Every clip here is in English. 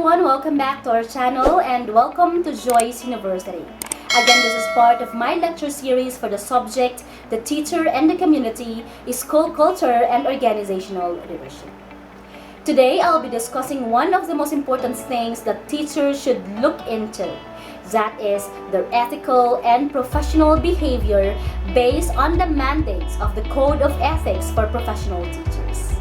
everyone, welcome back to our channel and welcome to Joyce University. Again, this is part of my lecture series for the subject, The Teacher and the Community, School Culture and Organizational Leadership. Today, I'll be discussing one of the most important things that teachers should look into. That is their ethical and professional behavior based on the mandates of the Code of Ethics for Professional Teachers.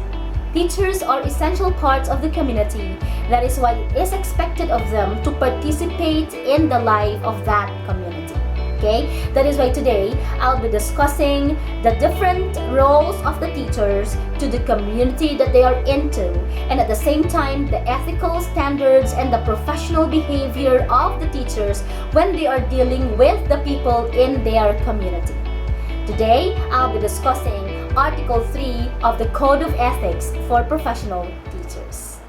Teachers are essential parts of the community. That is why it is expected of them to participate in the life of that community. Okay? That is why today I'll be discussing the different roles of the teachers to the community that they are into, and at the same time the ethical standards and the professional behavior of the teachers when they are dealing with the people in their community. Today I'll be discussing Article 3 of the Code of Ethics for Professional Teachers.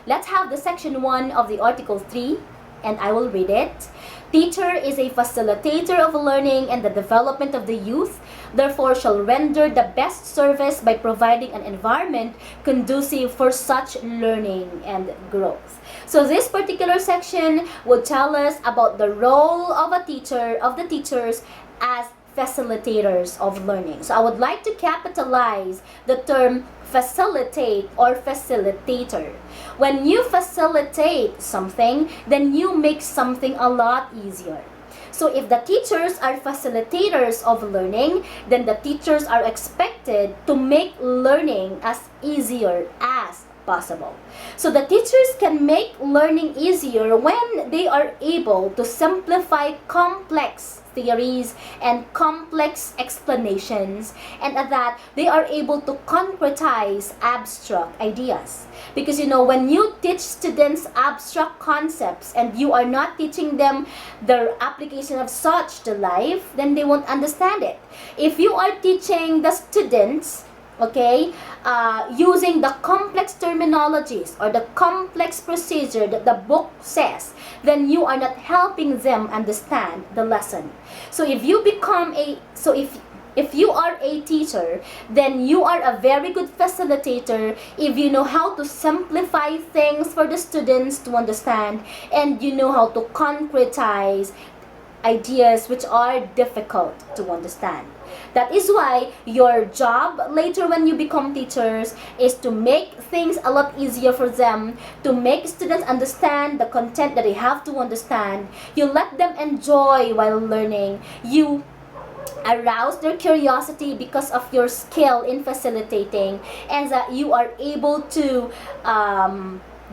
Let's have the Section 1 of the Article 3, and I will read it. Teacher is a facilitator of learning and the development of the youth, therefore shall render the best service by providing an environment conducive for such learning and growth. So this particular section would tell us about the role of a teacher, of the teachers as facilitators of learning. So I would like to capitalize the term facilitate or facilitator. When you facilitate something, then you make something a lot easier. So if the teachers are facilitators of learning, then the teachers are expected to make learning as easier as possible. So the teachers can make learning easier when they are able to simplify complex theories and complex explanations, and at that they are able to concretize abstract ideas. Because when you teach students abstract concepts and you are not teaching them the application of such to life, then they won't understand it. If you are teaching the students using the complex terminologies or the complex procedure that the book says, then you are not helping them understand the lesson. So if you are a teacher, then you are a very good facilitator if you know how to simplify things for the students to understand, and you know how to concretize ideas which are difficult to understand. That is why your job later when you become teachers is to make things a lot easier for them, to make students understand the content that they have to understand. You let them enjoy while learning. You arouse their curiosity because of your skill in facilitating, and that you are able to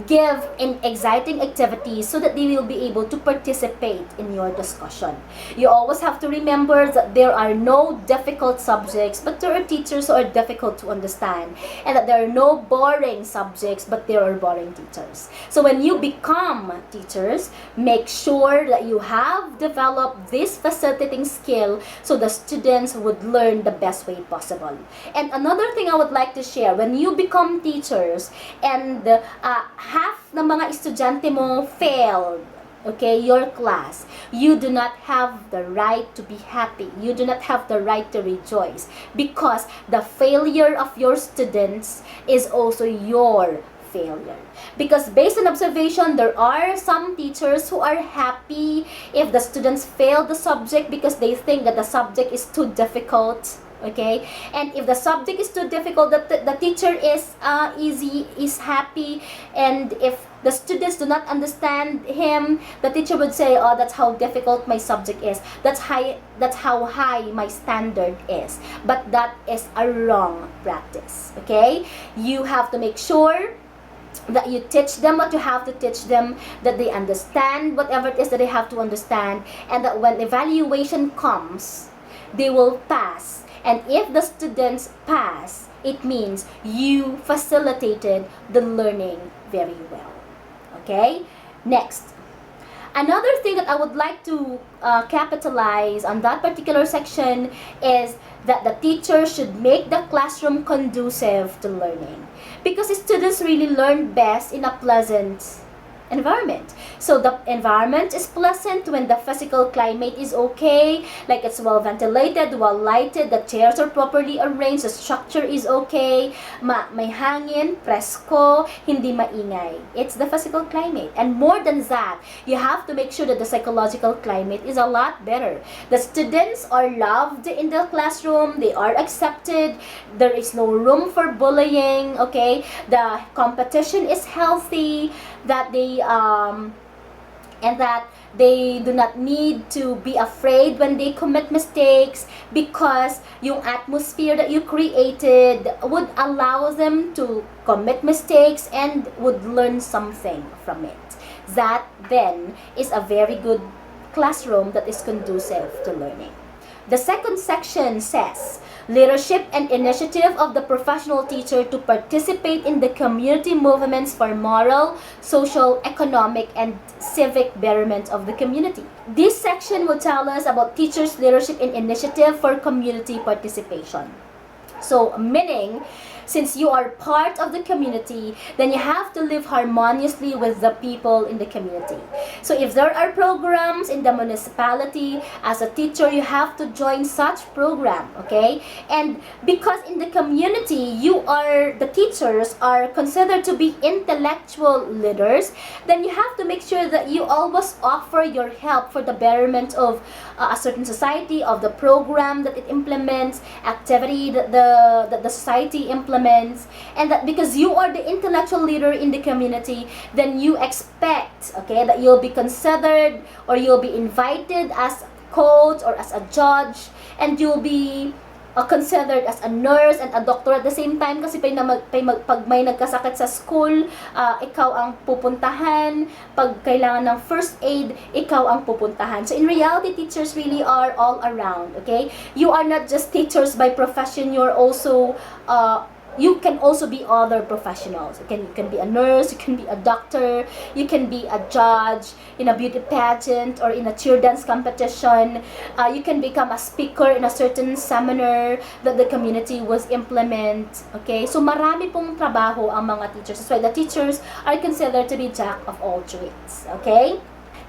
give in exciting activities so that they will be able to participate in your discussion. You always have to remember that there are no difficult subjects, but there are teachers who are difficult to understand, and that there are no boring subjects, but there are boring teachers. So when you become teachers, make sure that you have developed this facilitating skill so the students would learn the best way possible. And another thing I would like to share, when you become teachers and half ng mga estudyante mo failed, your class, you do not have the right to be happy. You do not have the right to rejoice, because the failure of your students is also your failure. Because based on observation, there are some teachers who are happy if the students fail the subject because they think that the subject is too difficult. And if the subject is too difficult, the teacher is happy, and if the students do not understand him, the teacher would say, oh, that's how difficult my subject is, that's how high my standard is. But that is a wrong practice. You have to make sure that you teach them what you have to teach them, that they understand whatever it is that they have to understand, and that when evaluation comes, they will pass. And if the students pass, it means you facilitated the learning very well. Next. Another thing that I would like to capitalize on that particular section is that the teacher should make the classroom conducive to learning. Because students really learn best in a pleasant environment. So the environment is pleasant when the physical climate is okay, like it's well ventilated, well lighted, the chairs are properly arranged, the structure is okay, may hangin, presko, hindi maingay. It's the physical climate. And more than that, you have to make sure that the psychological climate is a lot better. The students are loved in the classroom, they are accepted, there is no room for bullying, okay? The competition is healthy, that they and that they do not need to be afraid when they commit mistakes, because yung atmosphere that you created would allow them to commit mistakes and would learn something from it. That then is a very good classroom that is conducive to learning. The second section says, leadership and initiative of the professional teacher to participate in the community movements for moral, social, economic, and civic betterment of the community. This section will tell us about teachers' leadership and initiative for community participation. So, meaning, since you are part of the community, then you have to live harmoniously with the people in the community. So if there are programs in the municipality, as a teacher, you have to join such program, okay? And because in the community, the teachers are considered to be intellectual leaders, then you have to make sure that you always offer your help for the betterment of a certain society, of the program that it implements, activity that the society implements, and that because you are the intellectual leader in the community, then you expect, okay, that you'll be considered or you'll be invited as coach or as a judge, and you'll be considered as a nurse and a doctor at the same time, kasi pag may nagkasakit sa school, ikaw ang pupuntahan. Pag kailangan ng first aid, ikaw ang pupuntahan. So in reality, teachers really are all around, okay? You are not just teachers by profession, you're also you can also be other professionals. You can be a nurse, you can be a doctor, you can be a judge in a beauty pageant or in a cheer dance competition. You can become a speaker in a certain seminar that the community was implement. Okay, so marami pong trabaho ang mga teachers. That's why the teachers are considered to be jack of all trades. Okay.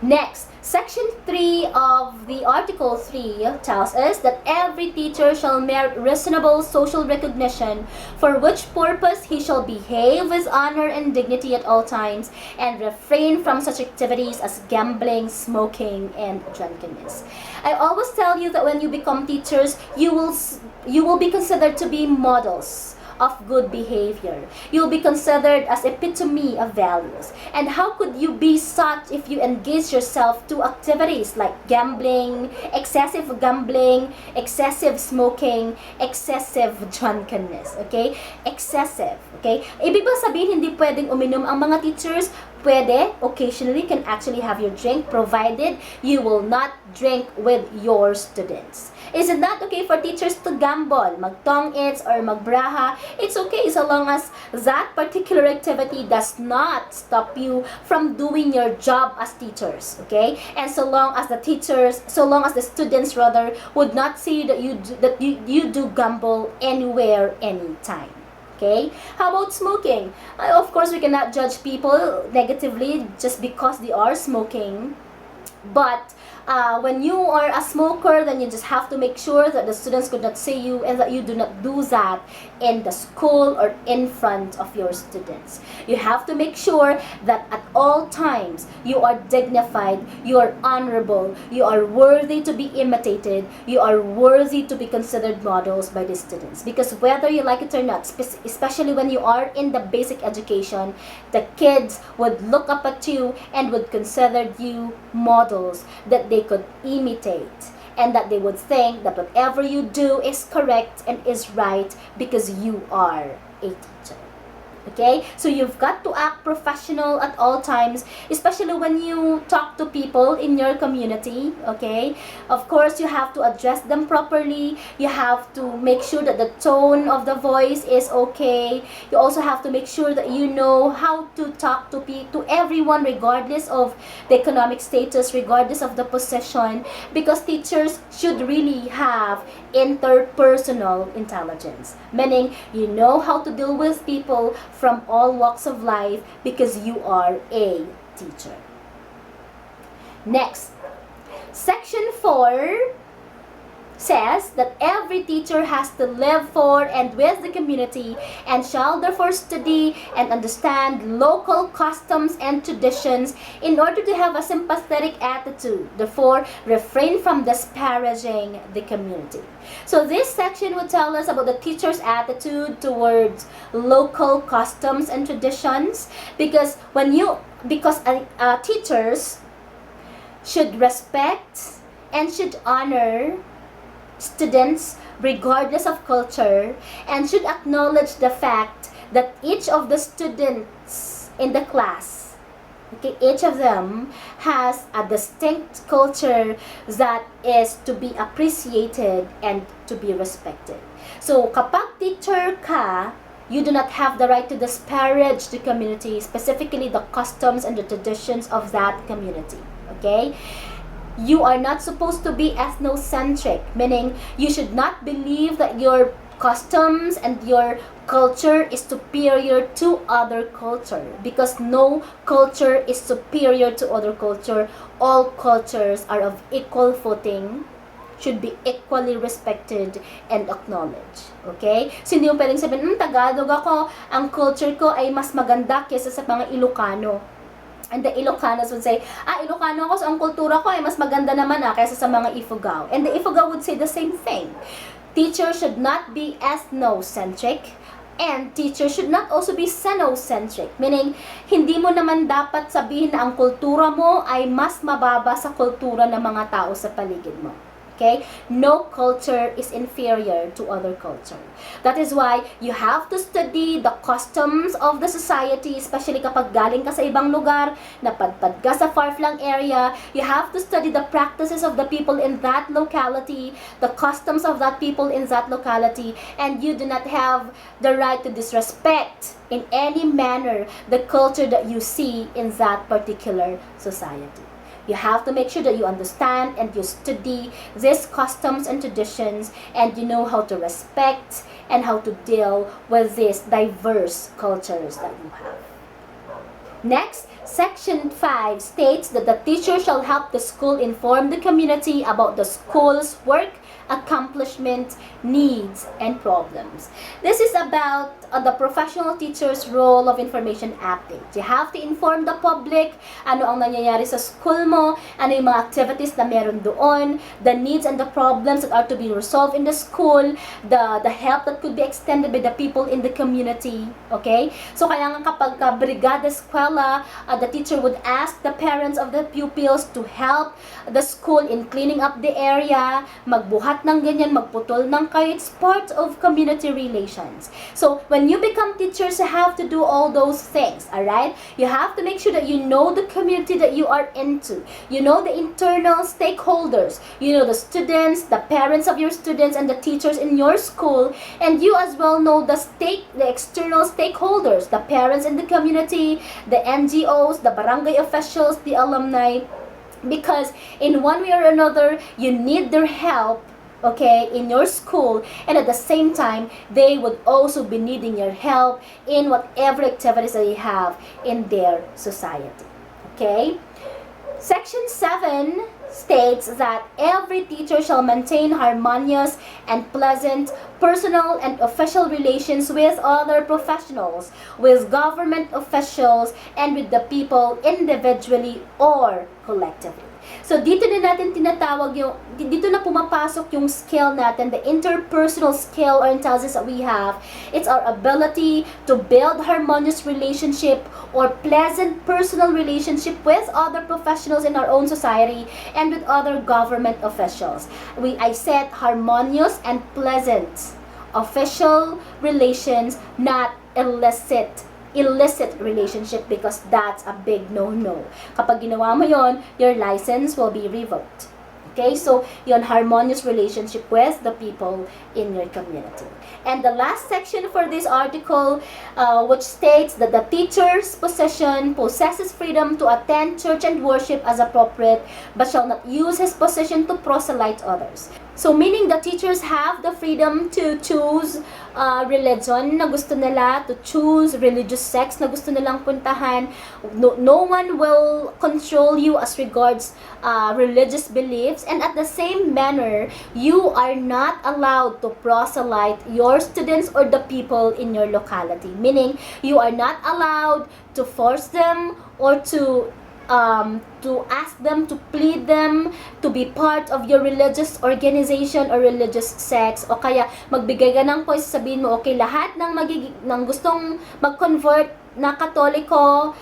Next, Section 3 of the Article 3 tells us that every teacher shall merit reasonable social recognition, for which purpose he shall behave with honor and dignity at all times, and refrain from such activities as gambling, smoking, and drunkenness. I always tell you that when you become teachers, you will be considered to be models of good behavior. You'll be considered as epitome of values. And how could you be such if you engage yourself to activities like gambling, excessive smoking, excessive drunkenness, okay? Excessive, okay? Ibig ba sabihin hindi pwedeng uminom ang mga teachers? Pwede, occasionally can actually have your drink, provided you will not drink with your students. Is it not okay for teachers to gamble, mag-tong-its, or magbraha? It's okay so long as that particular activity does not stop you from doing your job as teachers, okay? And so long as the students rather would not see that you do gamble anywhere, anytime. Okay? How about smoking? Of course, we cannot judge people negatively just because they are smoking. But when you are a smoker, then you just have to make sure that the students could not see you and that you do not do that in the school or in front of your students. You have to make sure that at all times you are dignified, you are honorable, you are worthy to be imitated, you are worthy to be considered models by the students. Because whether you like it or not, especially when you are in the basic education, the kids would look up at you and would consider you models that they could imitate, and that they would think that whatever you do is correct and is right because you are a teacher. Okay? So you've got to act professional at all times, especially when you talk to people in your community. Okay? Of course, you have to address them properly. You have to make sure that the tone of the voice is okay. You also have to make sure that you know how to talk to everyone, regardless of the economic status, regardless of the position, because teachers should really have interpersonal intelligence, meaning you know how to deal with people from all walks of life because you are a teacher. Next, Section 4 says that every teacher has to live for and with the community and shall therefore study and understand local customs and traditions in order to have a sympathetic attitude, therefore refrain from disparaging the community. So this section would tell us about the teacher's attitude towards local customs and traditions, because teachers should respect and should honor students regardless of culture, and should acknowledge the fact that each of the students in the class, okay, each of them has a distinct culture that is to be appreciated and to be respected. So kapag teacher ka, you do not have the right to disparage the community, specifically the customs and the traditions of that community. Okay? You are not supposed to be ethnocentric, meaning you should not believe that your customs and your culture is superior to other culture, because no culture is superior to other culture. All cultures are of equal footing, should be equally respected and acknowledged. Okay? So hindi mo pwedeng sabihin, Tagalog ako, ang culture ko ay mas maganda kaysa sa mga Ilocano. And the Ilocanos would say, Ilocano ako, so ang kultura ko ay mas maganda naman kaysa sa mga Ifugao. And the Ifugao would say the same thing. Teachers should not be ethnocentric, and teachers should not also be xenocentric. Meaning, hindi mo naman dapat sabihin na ang kultura mo ay mas mababa sa kultura ng mga tao sa paligid mo. Okay? No culture is inferior to other culture. That is why you have to study the customs of the society, especially kapag galing ka sa ibang lugar, napadpad ka sa far-flung area. You have to study the practices of the people in that locality, the customs of that people in that locality, and you do not have the right to disrespect in any manner the culture that you see in that particular society. You have to make sure that you understand and you study these customs and traditions, and you know how to respect and how to deal with these diverse cultures that you have. Next, Section 5 states that the teacher shall help the school inform the community about the school's work, accomplishment, needs, and problems. This is about the professional teacher's role of information update. You have to inform the public ano ang nangyayari sa school mo, ano yung mga activities na meron doon, the needs and the problems that are to be resolved in the school, the help that could be extended by the people in the community. Okay? So kaya nga kapag brigada eskwela, the teacher would ask the parents of the pupils to help the school in cleaning up the area, magbuhat ng ganyan, magputol ng kayo. It's part of community relations. So when you become teachers, you have to do all those things, alright? You have to make sure that you know the community that you are into. You know the internal stakeholders. You know the students, the parents of your students, and the teachers in your school. And you as well know the external stakeholders, the parents in the community, the NGOs, the barangay officials, the alumni. Because in one way or another, you need their help, okay, in your school, and at the same time, they would also be needing your help in whatever activities that you have in their society. Okay? Section 7 states that every teacher shall maintain harmonious and pleasant personal and official relations with other professionals, with government officials, and with the people individually or collectively. So dito na natin tinatawag dito na pumapasok yung skill natin, the interpersonal skill or intelligence that we have. It's our ability to build harmonious relationship or pleasant personal relationship with other professionals in our own society and with other government officials. I said harmonious and pleasant official relations, not illicit relationship, because that's a big no-no. Kapag ginawa mo yon, your license will be revoked. Okay, so yon, harmonious relationship with the people in your community. And the last section for this article, which states that the teacher's position possesses freedom to attend church and worship as appropriate, but shall not use his position to proselyte others. So meaning the teachers have the freedom to choose religion na gusto nila, to choose religious sects na gusto nilang puntahan. No one will control you as regards religious beliefs, and at the same manner, you are not allowed to proselyte your students or the people in your locality. Meaning, you are not allowed to force them or to ask them, to plead them to be part of your religious organization or religious sects, o kaya magbigay ka ng points, sabihin mo, okay, lahat ng gustong mag-convert na Katoliko,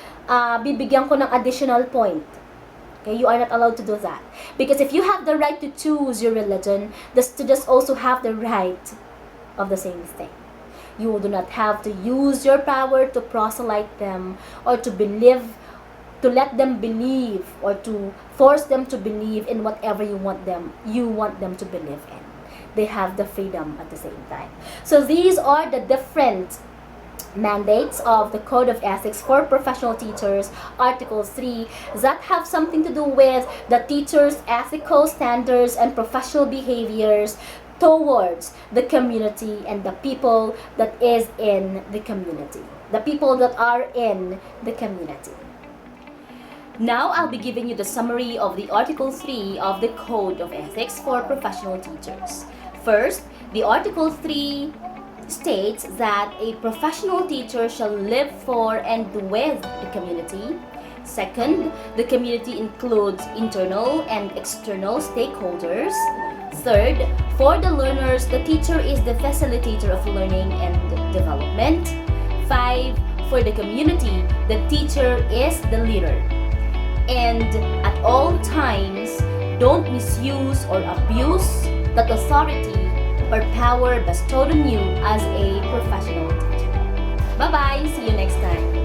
bibigyan ko ng additional point. Okay, you are not allowed to do that. Because if you have the right to choose your religion, the students also have the right of the same thing. You do not have to use your power to proselyte them or to let them believe or to force them to believe in whatever you want them to believe in. They have the freedom at the same time. So these are the different mandates of the Code of Ethics for Professional Teachers, Article 3, that have something to do with the teacher's ethical standards and professional behaviors towards the community and the people that is in the community. The people that are in the community. Now, I'll be giving you the summary of the Article 3 of the Code of Ethics for Professional Teachers. First, the Article 3 states that a professional teacher shall live for and with the community. Second, the community includes internal and external stakeholders. Third, for the learners, the teacher is the facilitator of learning and development. 5, for the community, the teacher is the leader. And at all times, don't misuse or abuse that authority or power bestowed on you as a professional teacher. Bye-bye! See you next time!